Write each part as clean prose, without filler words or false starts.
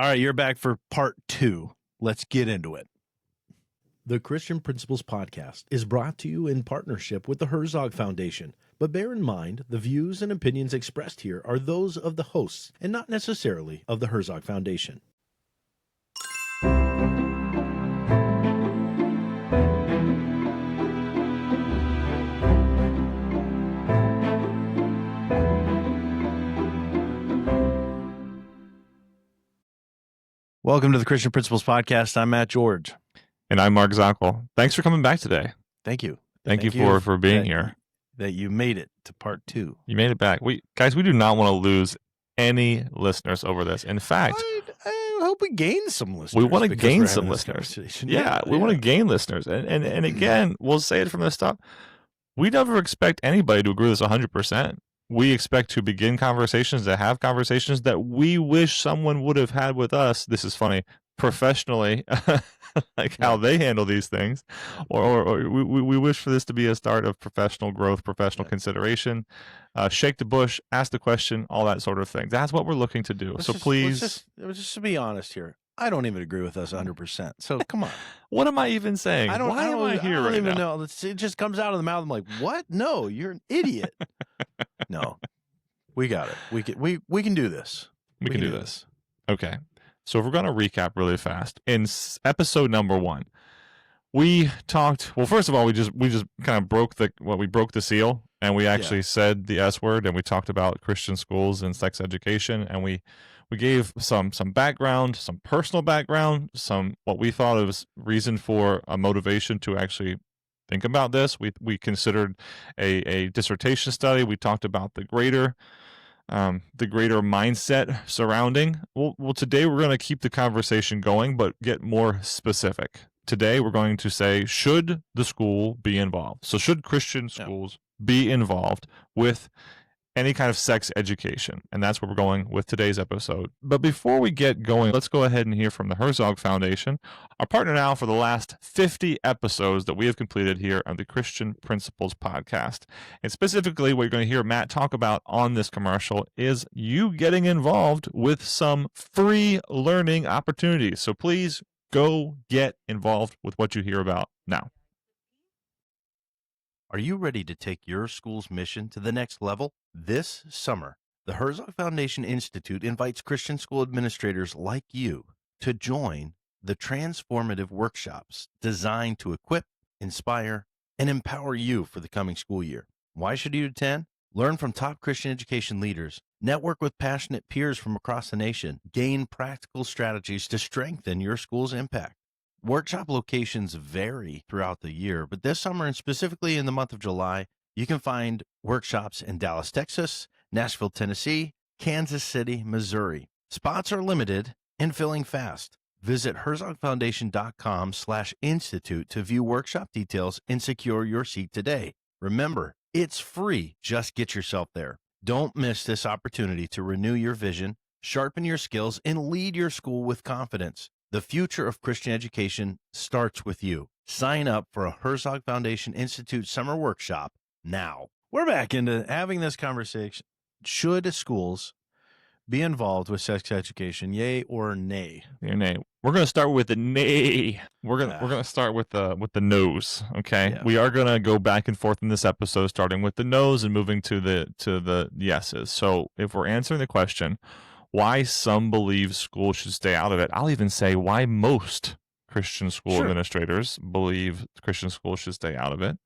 All right, you're back for part 2. Let's get into it. The Christian Principles Podcast is brought to you in partnership with the Herzog Foundation. But bear in mind, the views and opinions expressed here are those of the hosts and not necessarily of the Herzog Foundation. Welcome to the Christian Principles Podcast. I'm Matt George. And I'm Mark Zockoll. Thanks for coming back today. Thank you. Thank you for being here. That you made it to part 2. You made it back. We do not want to lose any listeners over this. In fact, I hope we gain some listeners. We want to gain some listeners. We want to gain listeners. And again, we'll say it from the start. We never expect anybody to agree with us 100%. We expect to begin conversations, to have conversations that we wish someone would have had with us. This is funny, professionally, how they handle these things, or we wish for this to be a start of professional growth, professional consideration. Shake the bush, ask the question, all that sort of thing. That's what we're looking to do. Please, just to be honest here, I don't even agree with us 100%. So come on. What am I even saying? Why am I here right now? Know. It just comes out of the mouth. I'm like, what? No, you're an idiot. No, we got it. We can do this. We can do this. Okay. So if we're going to recap really fast, in episode number 1, we talked. Well, first of all, we just kind of broke the seal, and we actually said the S word, and we talked about Christian schools and sex education, and we gave some background, some personal background, some what we thought was reason for a motivation to actually think about this. We considered a dissertation study. We talked about the greater mindset surrounding. Well, today we're going to keep the conversation going, but get more specific. Today we're going to say, should the school be involved? So should Christian schools be involved with any kind of sex education? And that's where we're going with today's episode. But before we get going, let's go ahead and hear from the Herzog Foundation, our partner now for the last 50 episodes that we have completed here on the Christian Principles Podcast. And specifically, what you're going to hear Matt talk about on this commercial is you getting involved with some free learning opportunities. So please go get involved with what you hear about now. Are you ready to take your school's mission to the next level? This summer, the Herzog Foundation Institute invites Christian school administrators like you to join the transformative workshops designed to equip, inspire, and empower you for the coming school year. Why should you attend? Learn from top Christian education leaders, network with passionate peers from across the nation, gain practical strategies to strengthen your school's impact. Workshop locations vary throughout the year, but this summer and specifically in the month of July, you can find workshops in Dallas, Texas, Nashville, Tennessee, Kansas City, Missouri. Spots are limited and filling fast. Visit herzogfoundation.com/institute to view workshop details and secure your seat today. Remember, it's free. Just get yourself there. Don't miss this opportunity to renew your vision, sharpen your skills, and lead your school with confidence. The future of Christian education starts with you. Sign up for a Herzog Foundation Institute summer workshop now. We're back into having this conversation. Should schools be involved with sex education, yay or nay? Yay or nay. We're going to start with the nay. We're going to start with the no's. Okay, we are going to go back and forth in this episode, starting with the no's and moving to the yeses. So if we're answering the question, why some believe schools should stay out of it, I'll even say why most Christian school administrators believe Christian schools should stay out of it.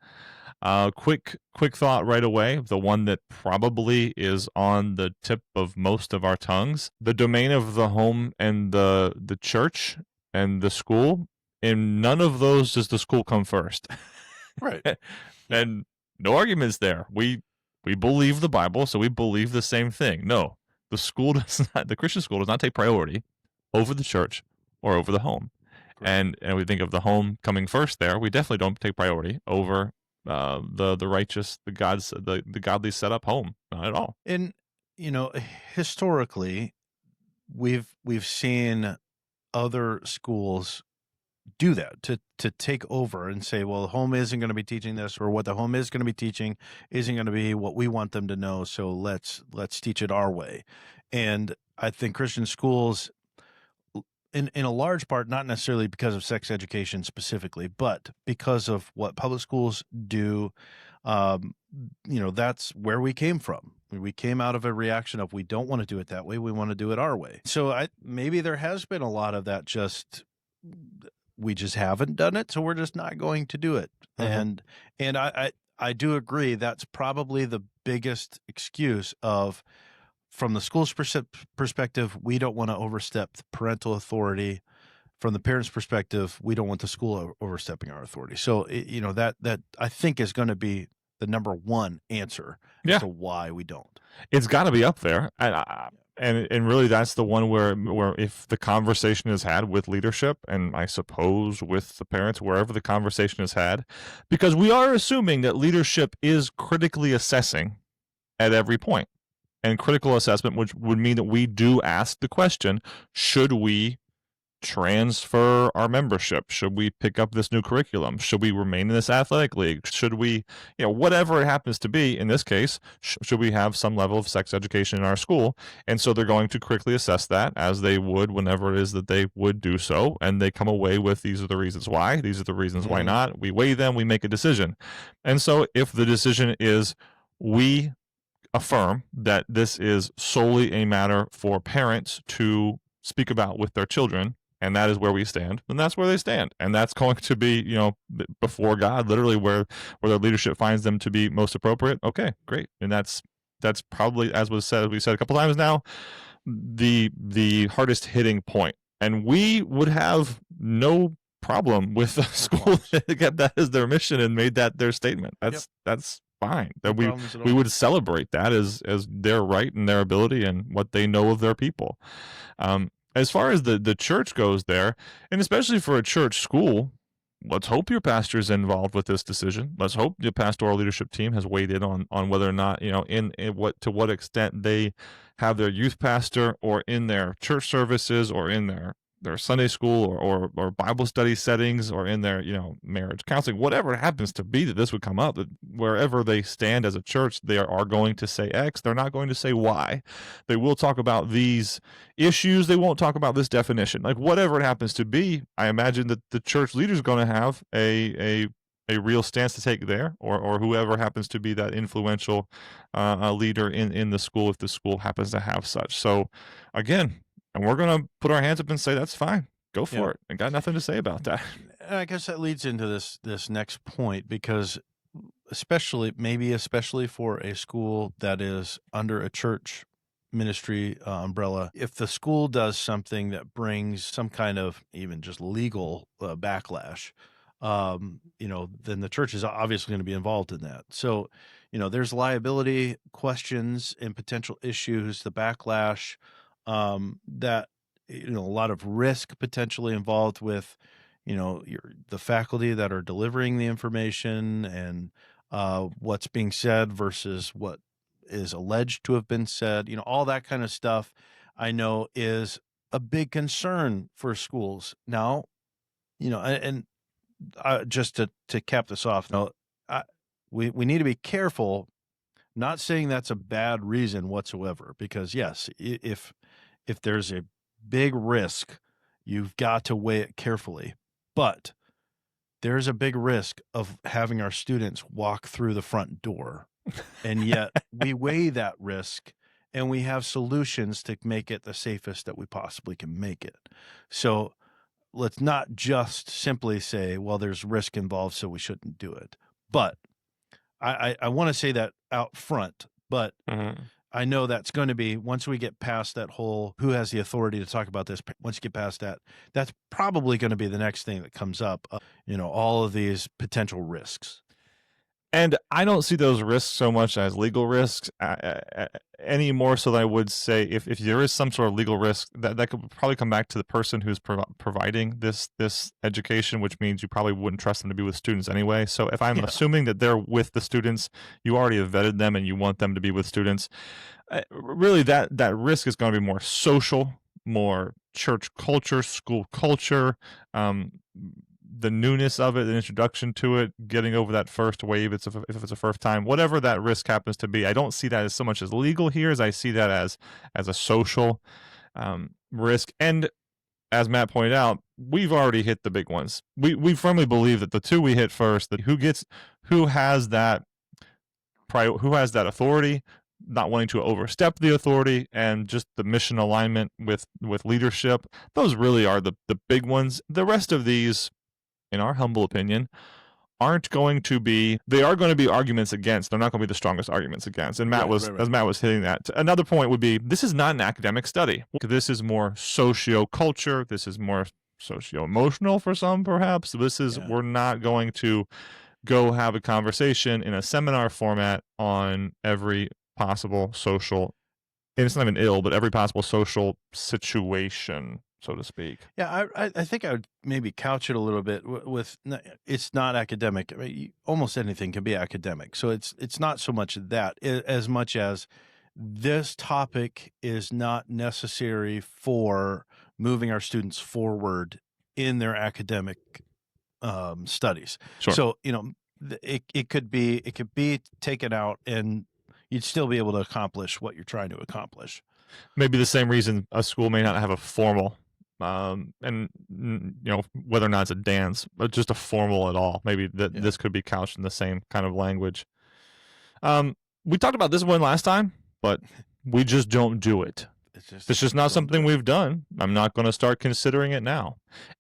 Quick thought right away, the one that probably is on the tip of most of our tongues, the domain of the home and the church and the school. In none of those does the school come first. Right. And no arguments there. We believe the Bible, so we believe the same thing. No. The Christian school does not take priority over the church or over the home. Correct. And we think of the home coming first there. We definitely don't take priority over the righteous, the godly set up home. Not at all. And historically, we've seen other schools do that, to take over and say, well, the home isn't going to be teaching this, or what the home is going to be teaching isn't going to be what we want them to know, so let's teach it our way. And I think Christian schools, in a large part, not necessarily because of sex education specifically, but because of what public schools do. That's where we came from. We came out of a reaction of we don't want to do it that way. We want to do it our way. So maybe there has been a lot of that. We just haven't done it, so we're just not going to do it. And I do agree that's probably the biggest excuse from the school's perspective, we don't want to overstep the parental authority. From the parents' perspective, we don't want the school overstepping our authority. So, that I think is going to be the number one answer as to why we don't. It's got to be up there. And really that's the one where if the conversation is had with leadership, and I suppose with the parents, wherever the conversation is had, because we are assuming that leadership is critically assessing at every point. And critical assessment, which would mean that we do ask the question, should we transfer our membership? Should we pick up this new curriculum? Should we remain in this athletic league? Should we, whatever it happens to be, in this case, should we have some level of sex education in our school? And so they're going to critically assess that, as they would whenever it is that they would do so. And they come away with, these are the reasons why, these are the reasons why not. We weigh them, we make a decision. And so if the decision is, we affirm that this is solely a matter for parents to speak about with their children, and that is where we stand, then that's where they stand. And that's going to be, before God, literally where their leadership finds them to be most appropriate. Okay, great. And that's probably, as we said a couple times now, the hardest hitting point. And we would have no problem with a school that got that as their mission and made that their statement. That's fine. That we would celebrate that as their right and their ability and what they know of their people. As far as the church goes there, and especially for a church school, let's hope your pastor is involved with this decision. Let's hope the pastoral leadership team has weighed in on whether or not, in what extent they have their youth pastor, or in their church services, or in their Sunday school or Bible study settings, or in their, marriage counseling, whatever it happens to be that this would come up, that wherever they stand as a church, they are going to say X. They're not going to say Y. They will talk about these issues. They won't talk about this definition. Like, whatever it happens to be, I imagine that the church leader is going to have a real stance to take there, or whoever happens to be that influential leader in the school, if the school happens to have such. So again, and we're going to put our hands up and say, that's fine. Go for it. I got nothing to say about that. And I guess that leads into this next point, because especially for a school that is under a church ministry umbrella, if the school does something that brings some kind of even just legal backlash, then the church is obviously going to be involved in that. So, there's liability questions and potential issues, the backlash, that, a lot of risk potentially involved with, the faculty that are delivering the information, and what's being said versus what is alleged to have been said, all that kind of stuff, I know is a big concern for schools. Now, and just to cap this off, we need to be careful. Not saying that's a bad reason whatsoever, because yes, if there's a big risk, you've got to weigh it carefully. But there's a big risk of having our students walk through the front door. And yet we weigh that risk, and we have solutions to make it the safest that we possibly can make it. So let's not just simply say, well, there's risk involved, so we shouldn't do it. But I want to say that out front, but I know that's going to be, once we get past that whole who has the authority to talk about this, once you get past that, that's probably going to be the next thing that comes up, all of these potential risks. And I don't see those risks so much as legal risks, any more so than I would say if there is some sort of legal risk, that could probably come back to the person who's providing this education, which means you probably wouldn't trust them to be with students anyway. So if I'm assuming that they're with the students, you already have vetted them and you want them to be with students, really that risk is going to be more social, more church culture, school culture, the newness of it, the introduction to it, getting over that first wave, if it's a first time, whatever that risk happens to be. I don't see that as so much as legal here, as I see that as a social risk. And as Matt pointed out, we've already hit the big ones. We firmly believe that the two we hit first, that who has that authority, not wanting to overstep the authority, and just the mission alignment with leadership. Those really are the big ones. The rest of these, in our humble opinion, aren't going to be, they are going to be arguments against. They're not going to be the strongest arguments against. And Matt as Matt was hitting that. Another point would be, this is not an academic study. This is more socio-culture. This is more socio-emotional for some, perhaps. This is, we're not going to go have a conversation in a seminar format on every possible social, and it's not even ill, but every possible social situation, so to speak. Yeah, I think I would maybe couch it a little bit with it's not academic. I mean, almost anything can be academic. So it's not so much that as much as this topic is not necessary for moving our students forward in their academic studies. Sure. So, it could be taken out and you'd still be able to accomplish what you're trying to accomplish. Maybe the same reason a school may not have a formal, and whether or not it's a dance, but just a formal at all. Maybe this could be couched in the same kind of language. We talked about this one last time, but we just don't do it. It's just not something we've done. I'm not going to start considering it now.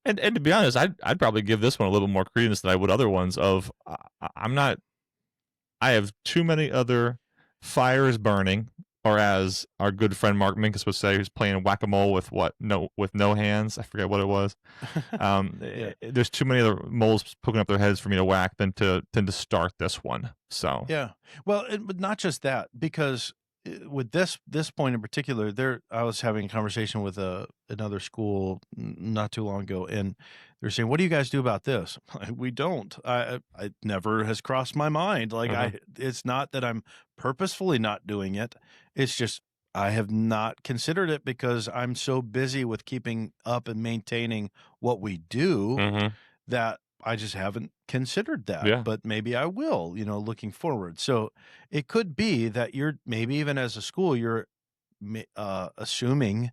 And to be honest, I'd probably give this one a little more credence than I would other ones. I have too many other fires burning, or as our good friend Mark Minkus would say, who's playing whack-a-mole with no hands. I forget what it was. There's too many other moles poking up their heads for me to whack than to start this one. So yeah, well, but not just that, because with this point in particular, I was having a conversation with another school not too long ago, and they're saying, "What do you guys do about this?" We don't. I never has crossed my mind. Like it's not that I'm purposefully not doing it. It's just I have not considered it because I'm so busy with keeping up and maintaining what we do that I just haven't considered that. Yeah. But maybe I will, looking forward. So it could be that you're maybe even as a school, you're assuming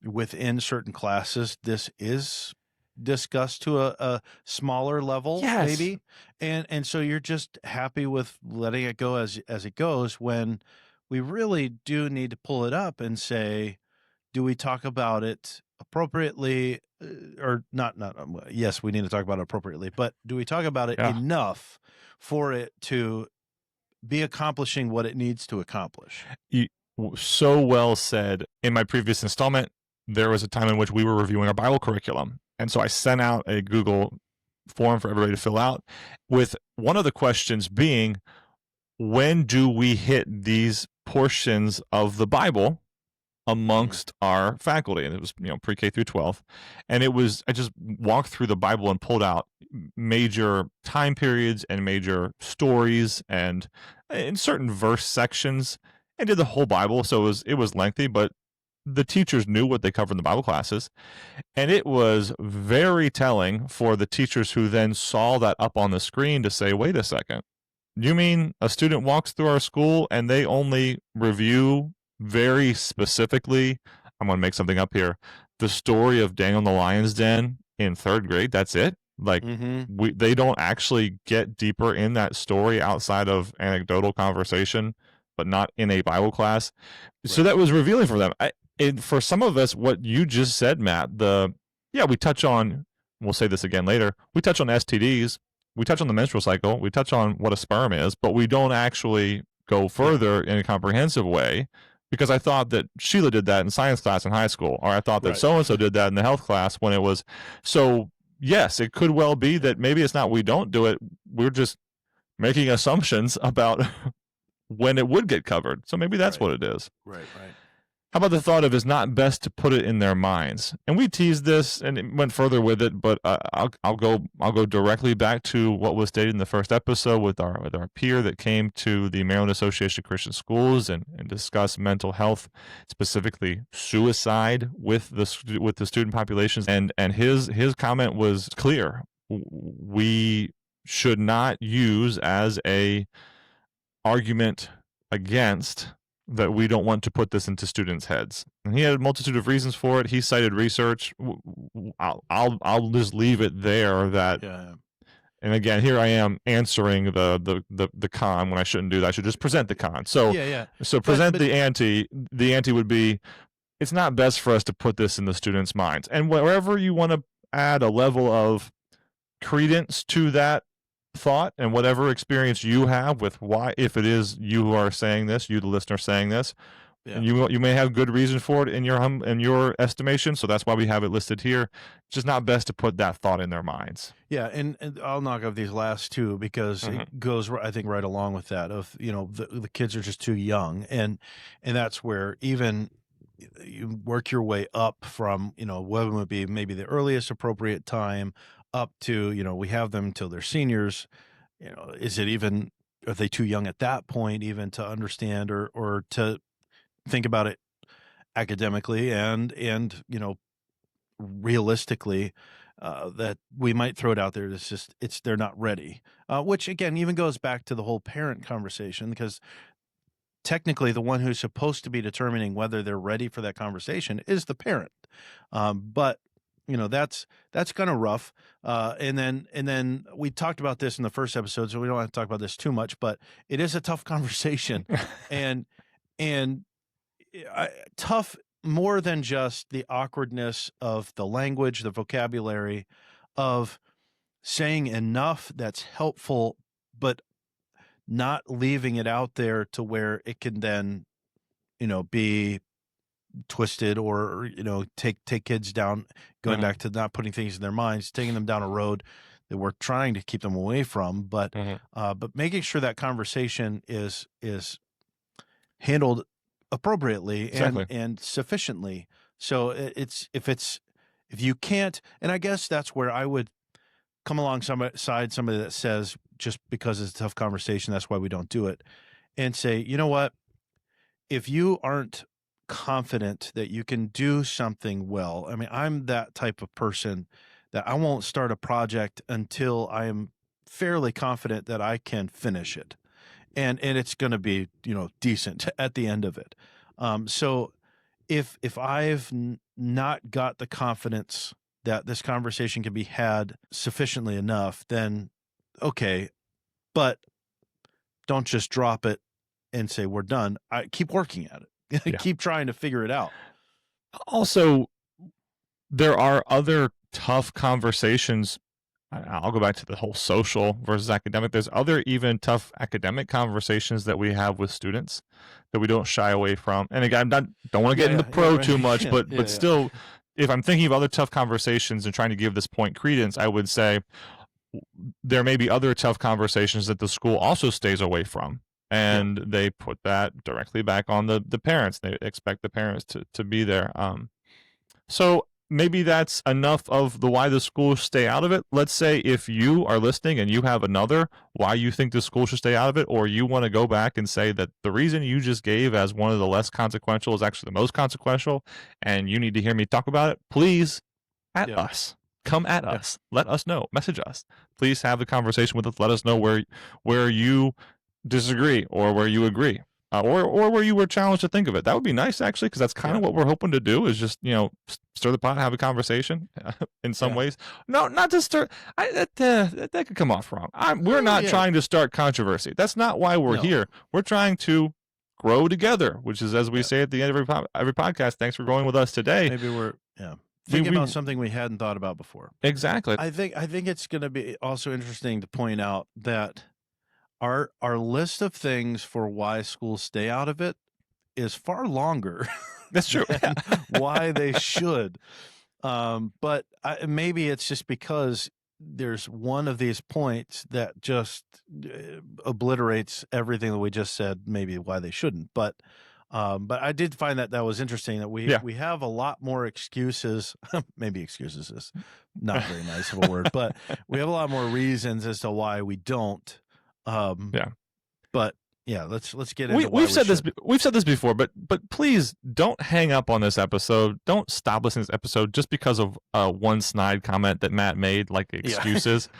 within certain classes this is discussed to a smaller level, maybe, and so you're just happy with letting it go as it goes, when we really do need to pull it up and say, do we talk about it appropriately or not? Yes, we need to talk about it appropriately, but do we talk about it enough for it to be accomplishing what it needs to accomplish? So well said. In my previous installment, there was a time in which we were reviewing our Bible curriculum. And so I sent out a Google form for everybody to fill out, with one of the questions being, when do we hit these portions of the Bible amongst our faculty? And it was, pre-K through 12. And I just walked through the Bible and pulled out major time periods and major stories and in certain verse sections, and did the whole Bible. So it was lengthy, but the teachers knew what they covered in the Bible classes. And it was very telling for the teachers who then saw that up on the screen to say, wait a second, you mean a student walks through our school and they only review very specifically, I'm going to make something up here, the story of Daniel in the lion's den in 3rd grade? That's it? Like, they don't actually get deeper in that story outside of anecdotal conversation, but not in a Bible class. Right. So that was revealing for them. For some of us, what you just said, Matt, we touch on, we'll say this again later, we touch on STDs, we touch on the menstrual cycle, we touch on what a sperm is, but we don't actually go further in a comprehensive way, because I thought that Sheila did that in science class in high school, or I thought that so-and-so did that in the health class when it was. So yes, it could well be that maybe it's not we don't do it, we're just making assumptions about when it would get covered. So maybe that's what it is. Right. How about the thought of, it's not best to put it in their minds? And we teased this and it went further with it, but I'll go directly back to what was stated in the first episode with our peer that came to the Maryland Association of Christian Schools and discussed mental health, specifically suicide with the student populations. And his comment was clear. We should not use as a argument against that we don't want to put this into students' heads. And he had a multitude of reasons for it. He cited research. I'll just leave it there. That, and again, here I am answering the con when I shouldn't do that. I should just present the con. So so present the ante. The ante would be, it's not best for us to put this in the students' minds. And wherever you want to add a level of credence to that thought, and whatever experience you have with why, if it is you who are saying this, you the listener saying this, and you may have good reason for it in your estimation, so that's why we have it listed here. It's just not best to put that thought in their minds. And I'll knock off these last two because it goes, I think, right along with that of, the kids are just too young, and that's where even you work your way up from, what would be maybe the earliest appropriate time up to, we have them until they're seniors. Is it even, are they too young at that point even to understand or to think about it academically and realistically, that we might throw it out there. They're not ready, which again, even goes back to the whole parent conversation, because technically the one who's supposed to be determining whether they're ready for that conversation is the parent. But that's kind of rough. And then we talked about this in the first episode, so we don't have to talk about this too much, but it is a tough conversation and tough more than just the awkwardness of the language, the vocabulary, of saying enough that's helpful, but not leaving it out there to where it can then, be twisted or, take kids down, going back to not putting things in their minds, taking them down a road that we're trying to keep them away from, but making sure that conversation is handled appropriately and sufficiently. So if you can't, and I guess that's where I would come alongside somebody that says, just because it's a tough conversation, that's why we don't do it, and say, you know what, if you aren't confident that you can do something well, I mean, I'm that type of person that I won't start a project until I am fairly confident that I can finish it. And it's going to be, decent at the end of it. So if I've not got the confidence that this conversation can be had sufficiently enough, then okay, but don't just drop it and say we're done. I keep working at it. Keep trying to figure it out. Also, there are other tough conversations. I'll go back to the whole social versus academic. There's other even tough academic conversations that we have with students that we don't shy away from. And again, don't want to get into too much, but still, if I'm thinking of other tough conversations and trying to give this point credence, I would say there may be other tough conversations that the school also stays away from. And they put that directly back on the parents. They expect the parents to be there. So maybe that's enough of the why the school stay out of it. Let's say if you are listening and you have another why you think the school should stay out of it, or you want to go back and say that the reason you just gave as one of the less consequential is actually the most consequential, and you need to hear me talk about it, please at us. Come at us. Let us know. Message us. Please have the conversation with us. Let us know where you disagree or where you agree, or where you were challenged to think of it. That would be nice, actually, because that's kind of what we're hoping to do, is just stir the pot, have a conversation in some ways. No, not to stir. That could come off wrong. We're not trying to start controversy. That's not why we're here. We're trying to grow together, which is, as we say at the end of every podcast, thanks for growing with us today. Maybe we're thinking about something we hadn't thought about before. Exactly. I think it's going to be also interesting to point out that our list of things for why schools stay out of it is far longer. That's true. than why they should. But maybe it's just because there's one of these points that just obliterates everything that we just said, maybe why they shouldn't. But I did find that was interesting, that we have a lot more excuses. Maybe excuses is not very nice of a word, but we have a lot more reasons as to why we don't. But let's get into we've said this before, but please don't hang up on this episode. Don't stop listening to this episode just because of one snide comment that Matt made, like excuses,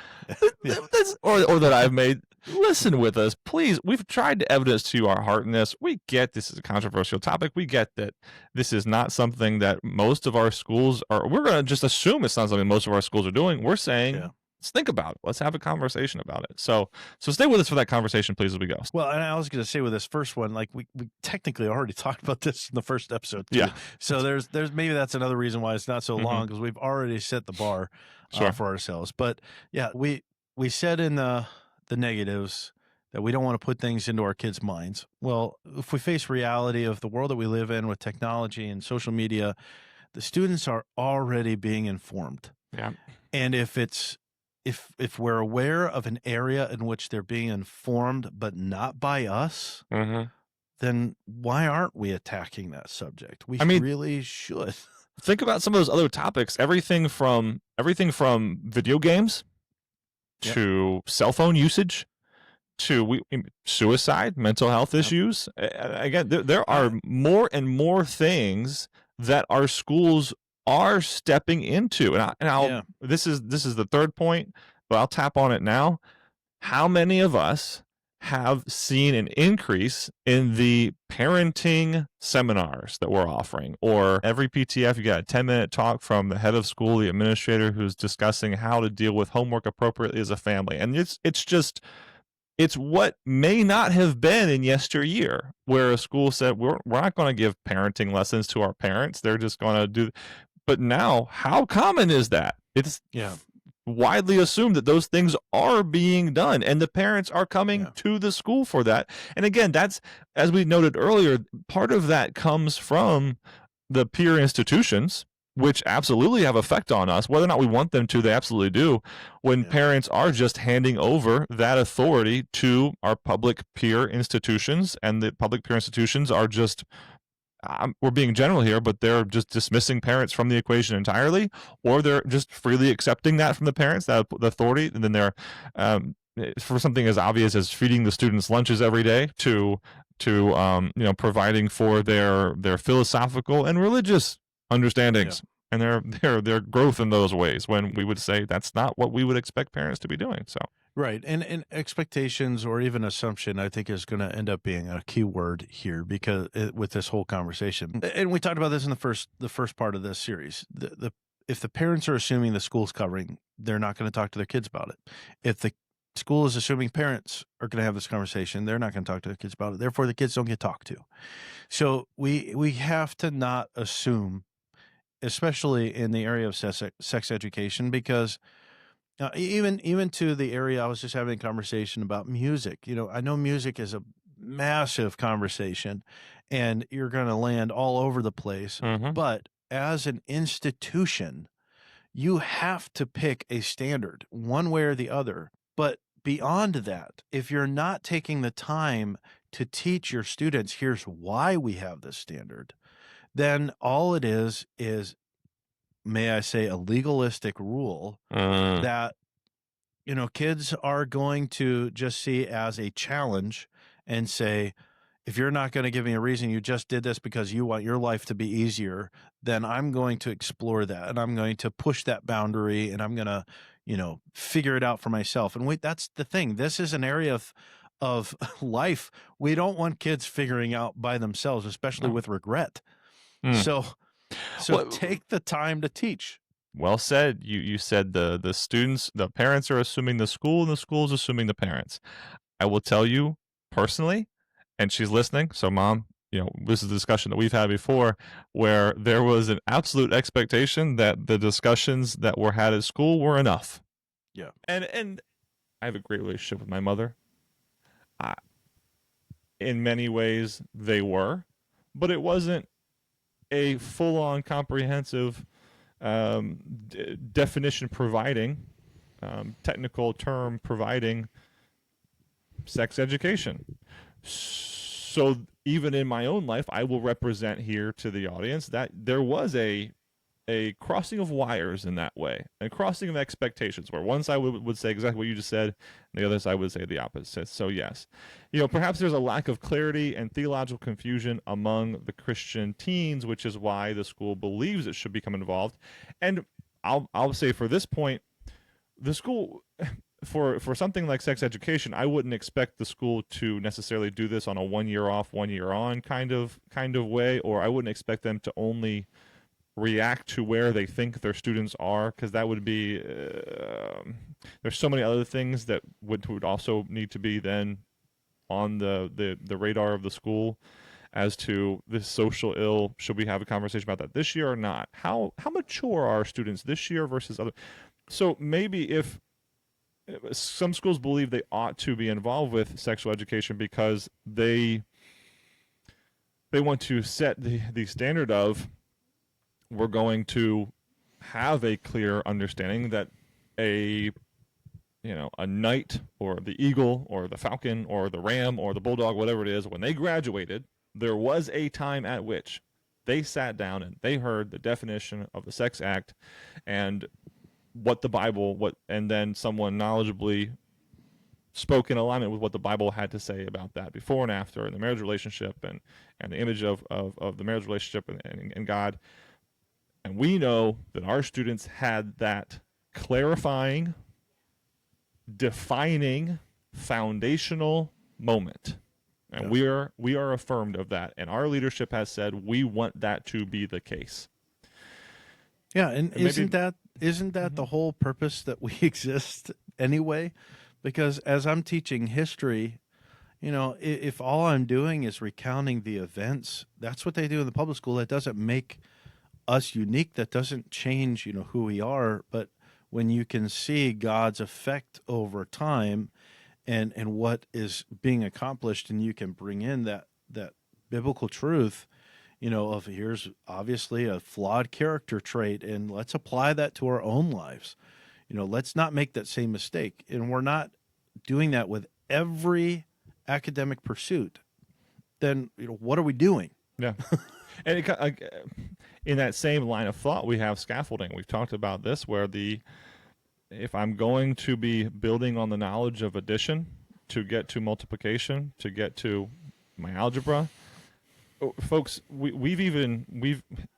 or that I've made. listen with us, please. We've tried to evidence to you our heart in this. We get this is a controversial topic. We get that this is not something that most of our schools are. We're going to just assume it's not something most of our schools are doing. We're saying, let's think about it. Let's have a conversation about it. So stay with us for that conversation, please, as we go. Well, and I was going to say with this first one, like we technically already talked about this in the first episode too. Yeah. So there's maybe that's another reason why it's not so long, because we've already set the bar for ourselves. But yeah, we said in the negatives that we don't want to put things into our kids' minds. Well, if we face reality of the world that we live in with technology and social media, the students are already being informed. Yeah. And if we're aware of an area in which they're being informed but not by us, then why aren't we attacking that subject? We really should. Think about some of those other topics. Everything from video games to cell phone usage to suicide, mental health issues. Again, there are more and more things that our schools are stepping into. And this is the third point, but I'll tap on it now. How many of us have seen an increase in the parenting seminars that we're offering? Or every PTF, you got a 10-minute talk from the head of school, the administrator, who's discussing how to deal with homework appropriately as a family. And it's what may not have been in yesteryear, where a school said, we're not going to give parenting lessons to our parents. They're just going to do. But now, how common is that? It's widely assumed that those things are being done, and the parents are coming to the school for that. And again, that's, as we noted earlier, part of that comes from the peer institutions, which absolutely have effect on us. Whether or not we want them to, they absolutely do. When parents are just handing over that authority to our public peer institutions, and the public peer institutions are just, we're being general here, but they're just dismissing parents from the equation entirely, or they're just freely accepting that from the parents, that the authority, and then they're for something as obvious as feeding the students lunches every day to providing for their philosophical and religious understandings and their growth in those ways, when we would say that's not what we would expect parents to be doing. So right, and expectations or even assumption, I think, is going to end up being a key word here, because with this whole conversation, and we talked about this in the first part of this series. If the parents are assuming the school's covering, they're not going to talk to their kids about it. If the school is assuming parents are going to have this conversation, they're not going to talk to their kids about it. Therefore, the kids don't get talked to. So we have to not assume, especially in the area of sex education, because even to the area, I was just having a conversation about music. I know music is a massive conversation, and you're going to land all over the place. But as an institution, you have to pick a standard one way or the other. But beyond that, if you're not taking the time to teach your students, here's why we have this standard, then all it is, may I say, a legalistic rule that, kids are going to just see as a challenge and say, if you're not going to give me a reason, you just did this because you want your life to be easier, then I'm going to explore that, and I'm going to push that boundary, and I'm going to, figure it out for myself. And that's the thing. This is an area of life we don't want kids figuring out by themselves, especially with regret. So take the time to teach. Well said. You said the students, the parents are assuming the school, and the school's assuming the parents. I will tell you personally, and she's listening, so Mom, this is a discussion that we've had before, where there was an absolute expectation that the discussions that were had at school were enough. Yeah. And I have a great relationship with my mother. In many ways, they were, but it wasn't a full-on comprehensive definition providing, technical term providing sex education. So even in my own life, I will represent here to the audience that there was a crossing of wires in that way, a crossing of expectations, where one side would say exactly what you just said, and the other side would say the opposite. So yes, perhaps there's a lack of clarity and theological confusion among the Christian teens, which is why the school believes it should become involved. And I'll say for this point, the school, for something like sex education, I wouldn't expect the school to necessarily do this on a 1 year off, 1 year on kind of way, or I wouldn't expect them to only react to where they think their students are, because that would be there's so many other things that would also need to be then on the radar of the school as to this social ill. Should we have a conversation about that this year or not? How mature are our students this year versus other? So maybe if some schools believe they ought to be involved with sexual education because they want to set the standard of, we're going to have a clear understanding that a knight or the eagle or the falcon or the ram or the bulldog, whatever it is, when they graduated, there was a time at which they sat down and they heard the definition of the sex act and what the Bible, and then someone knowledgeably spoke in alignment with what the Bible had to say about that before and after, and the marriage relationship and the image of the marriage relationship and God. And we know that our students had that clarifying, defining, foundational moment. And we are affirmed of that. And our leadership has said we want that to be the case. Yeah, and isn't that the whole purpose that we exist anyway? Because as I'm teaching history, if all I'm doing is recounting the events, that's what they do in the public school. That doesn't make us unique. That doesn't change, who we are. But when you can see God's effect over time and what is being accomplished, and you can bring in that biblical truth, of here's obviously a flawed character trait, and let's apply that to our own lives. Let's not make that same mistake. And we're not doing that with every academic pursuit. Then, what are we doing? Yeah. And in that same line of thought, we have scaffolding. We've talked about this, where if I'm going to be building on the knowledge of addition to get to multiplication, to get to my algebra, folks, we've in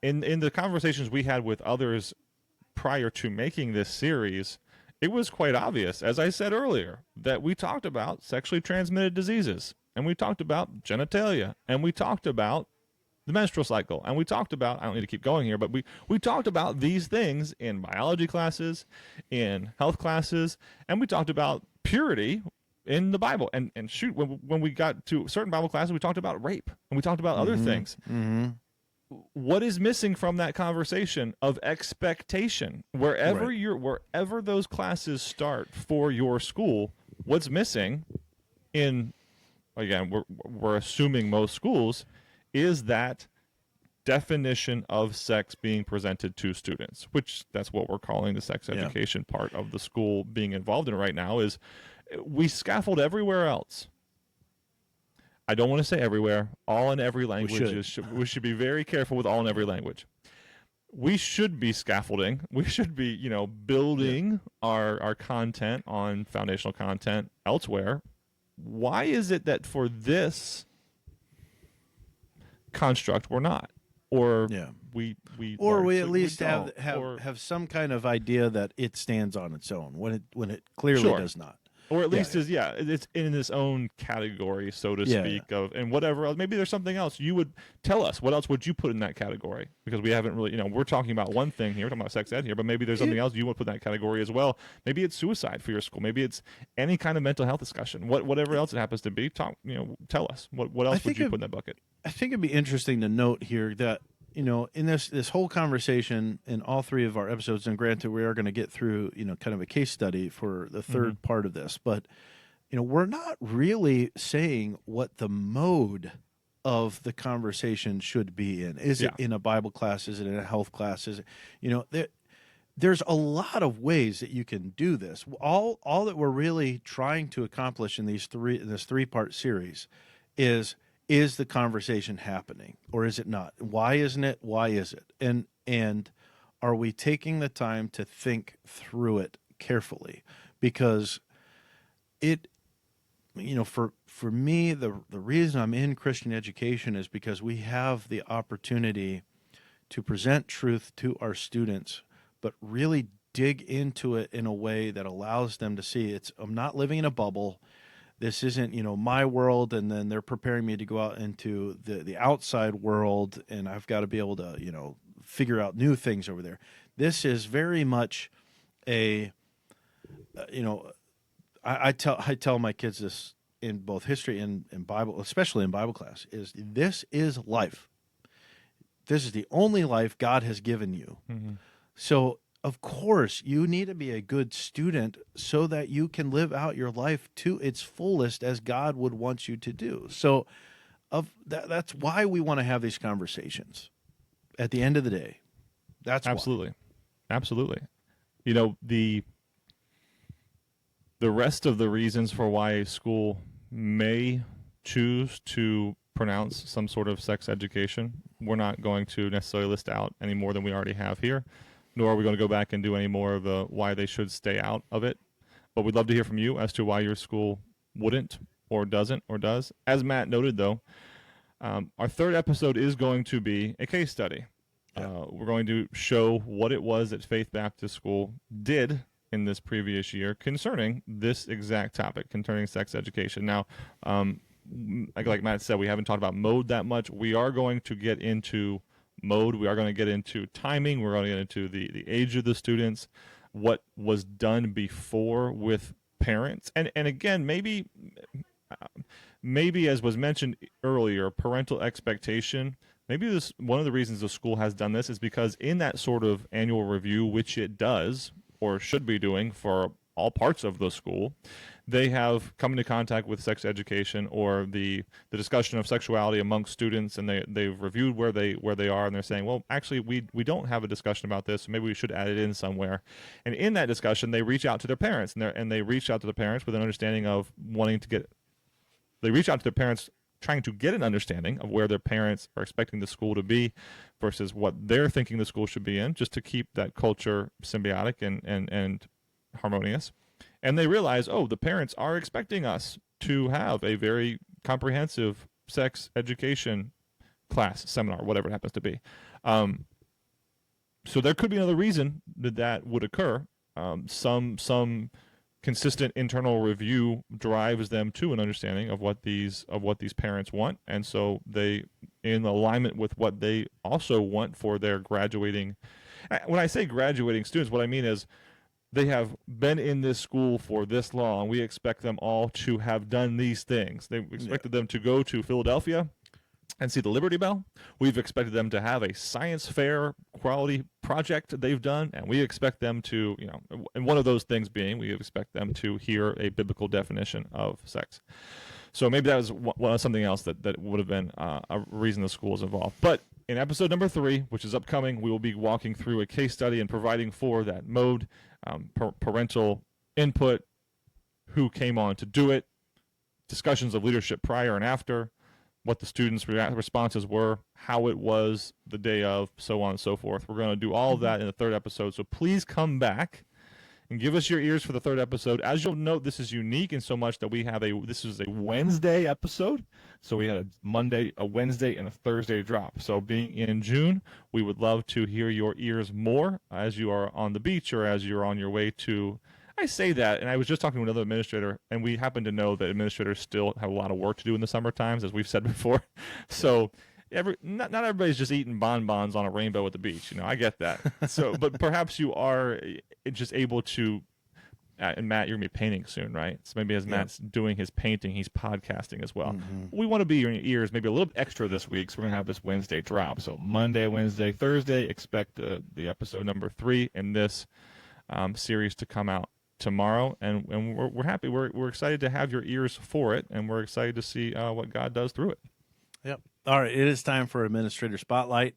the conversations we had with others prior to making this series, it was quite obvious, as I said earlier, that we talked about sexually transmitted diseases, and we talked about genitalia, and we talked about the menstrual cycle, and we talked about, I don't need to keep going here, but we talked about these things in biology classes, in health classes, and we talked about purity in the Bible. And shoot, when we got to certain Bible classes, we talked about rape, and we talked about other things. Mm-hmm. What is missing from that conversation of expectation? Wherever those classes start for your school, what's missing again, we're assuming most schools, is that definition of sex being presented to students, which that's what we're calling the sex education part of the school being involved in right now. Is we scaffold everywhere else. I don't want to say everywhere. All in every language. We should be very careful with all in every language. We should be scaffolding. We should be, building our content on foundational content elsewhere. Why is it that for this construct we're not? Or we at least have some kind of idea that it stands on its own when it clearly does not. Or at least it's in its own category, so to speak, of, and whatever else. Maybe there's something else you would tell us. What else would you put in that category? Because we haven't really, we're talking about one thing here, we're talking about sex ed here, but maybe there's something else you would put in that category as well. Maybe it's suicide for your school. Maybe it's any kind of mental health discussion. Whatever else it happens to be, tell us. What else would you put in that bucket? I think it'd be interesting to note here that, in this whole conversation in all three of our episodes, and granted, we are going to get through, kind of a case study for the third part of this, but, we're not really saying what the mode of the conversation should be in. Is it in a Bible class? Is it in a health class? Is it, there's a lot of ways that you can do this. All that we're really trying to accomplish in this three-part series is the conversation happening, or is it not? Why isn't it? Why is it? And are we taking the time to think through it carefully? Because for me, the reason I'm in Christian education is because we have the opportunity to present truth to our students, but really dig into it in a way that allows them to see I'm not living in a bubble. This isn't, my world, and then they're preparing me to go out into the outside world, and I've got to be able to, figure out new things over there. This is very much a, I tell my kids this in both history and Bible, especially in Bible class, this is life. This is the only life God has given you. Mm-hmm. So, of course, you need to be a good student so that you can live out your life to its fullest as God would want you to do. So, that's why we want to have these conversations. At the end of the day, that's absolutely, absolutely. The rest of the reasons for why a school may choose to pronounce some sort of sex education, we're not going to necessarily list out any more than we already have here. Nor are we going to go back and do any more of the why they should stay out of it. But we'd love to hear from you as to why your school wouldn't or doesn't or does. As Matt noted, though, our third episode is going to be a case study. Yeah. We're going to show what it was that Faith Baptist School did in this previous year concerning this exact topic, concerning sex education. Now, like Matt said, we haven't talked about mode that much. We are going to get into mode. We are going to get into timing. We're going to get into the age of the students, what was done before with parents. And again, maybe as was mentioned earlier, parental expectation. Maybe this one of the reasons the school has done this is because in that sort of annual review, which it does or should be doing for all parts of the school, they have come into contact with sex education or the discussion of sexuality amongst students, and they've reviewed where they are, and they're saying, well, actually, we don't have a discussion about this, so maybe we should add it in somewhere. And in that discussion, they reach out to their parents, and they reach out to the parents with an understanding of they reach out to their parents trying to get an understanding of where their parents are expecting the school to be versus what they're thinking the school should be in, just to keep that culture symbiotic and harmonious. And they realize, the parents are expecting us to have a very comprehensive sex education class, seminar, whatever it happens to be. So there could be another reason that would occur. Some consistent internal review drives them to an understanding of what these parents want, and so they, in alignment with what they also want for their graduating. When I say graduating students, what I mean is, they have been in this school for this long. We expect them all to have done these things. They expected them to go to Philadelphia and see the Liberty Bell. We've expected them to have a science fair quality project they've done, and we expect them to, and one of those things being, we expect them to hear a biblical definition of sex. So maybe that was something else that would have been a reason the school is involved. But in episode number 3, which is upcoming, we will be walking through a case study and providing for that mode, parental input, who came on to do it, discussions of leadership prior and after, what the students' responses were, how it was the day of, so on and so forth. We're going to do all of that in the third episode, so please come back and give us your ears for the third episode. As you'll note, this is unique in so much that this is a Wednesday episode. So we had a Monday, a Wednesday, and a Thursday drop. So being in June, we would love to hear your ears more as you are on the beach or as you're on your way to. I say that, and I was just talking to another administrator, and we happen to know that administrators still have a lot of work to do in the summer times, as we've said before. So not everybody's just eating bonbons on a rainbow at the beach. I get that. So, but perhaps you are just able to. And Matt, you're gonna be painting soon, right? So maybe as Matt's doing his painting, he's podcasting as well. Mm-hmm. We want to be in your ears, maybe a little bit extra this week. So we're gonna have this Wednesday drop. So Monday, Wednesday, Thursday, expect the episode number 3 in this series to come out tomorrow, and we're happy. We're excited to have your ears for it, and we're excited to see what God does through it. Yep. All right, it is time for Administrator Spotlight,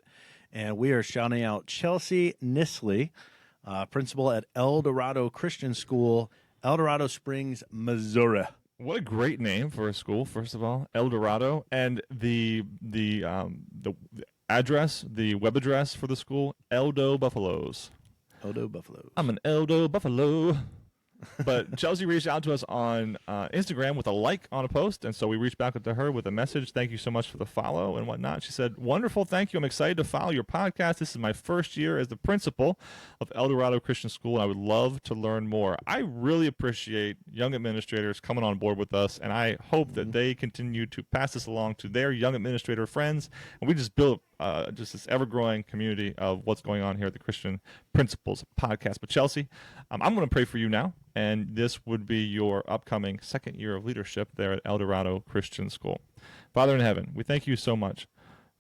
and we are shouting out Chelsey Nissley, principal at El Dorado Christian School, El Dorado Springs, Missouri. What a great name for a school, first of all, El Dorado, and the address, the web address for the school, Eldo Buffaloes. Eldo Buffaloes. I'm an Eldo Buffalo. But Chelsey reached out to us on Instagram with a like on a post, and so we reached back to her with a message. Thank you so much for the follow and whatnot. She said, wonderful, thank you. I'm excited to follow your podcast. This is my first year as the principal of Dorado Christian School, and I would love to learn more. I really appreciate young administrators coming on board with us, and I hope that they continue to pass this along to their young administrator friends, and we just build just this ever-growing community of what's going on here at the Christian Principles Podcast. But Chelsey, I'm going to pray for you now, and this would be your upcoming second year of leadership there at Dorado Christian School. Father in heaven, we thank you so much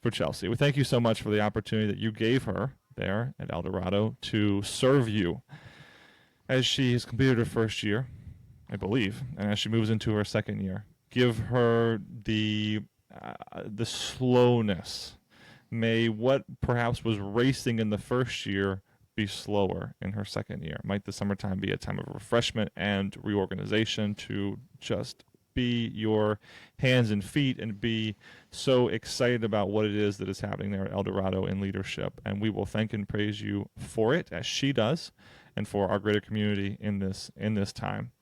for Chelsey. We thank you so much for the opportunity that you gave her there at Dorado to serve you as she has completed her first year, I believe, and as she moves into her second year. Give her the slowness. May what perhaps was racing in the first year be slower in her second year. Might the summertime be a time of refreshment and reorganization to just be your hands and feet and be so excited about what it is that is happening there at Dorado in leadership. And we will thank and praise you for it, as she does, and for our greater community in this time.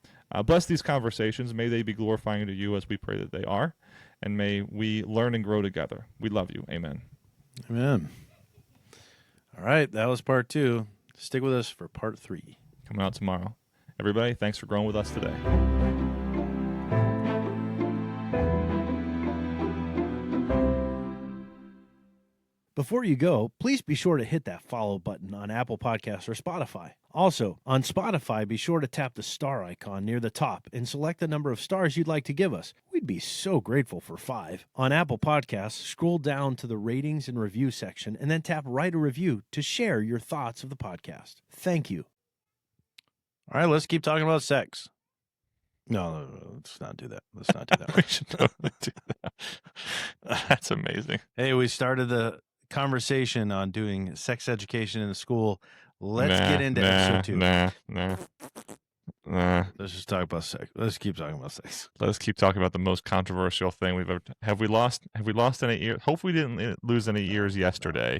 Bless these conversations. May they be glorifying to you as we pray that they are. And may we learn and grow together. We love you. Amen. Amen. All right, that was part 2. Stick with us for part 3. Coming out tomorrow. Everybody, thanks for growing with us today. Before you go, please be sure to hit that follow button on Apple Podcasts or Spotify. Also, on Spotify, be sure to tap the star icon near the top and select the number of stars you'd like to give us. We'd be so grateful for 5. On Apple Podcasts, scroll down to the ratings and review section and then tap write a review to share your thoughts of the podcast. Thank you. All right, let's keep talking about sex. No, let's not do that. Let's not do that. We should totally do that. That's amazing. Hey, we started the conversation on doing sex education in the school. Let's get into episode 2. Let's just talk about sex. Let's keep talking about sex. Let's keep talking about the most controversial thing we've ever. Have we lost any ears? Hopefully, we didn't lose any ears yesterday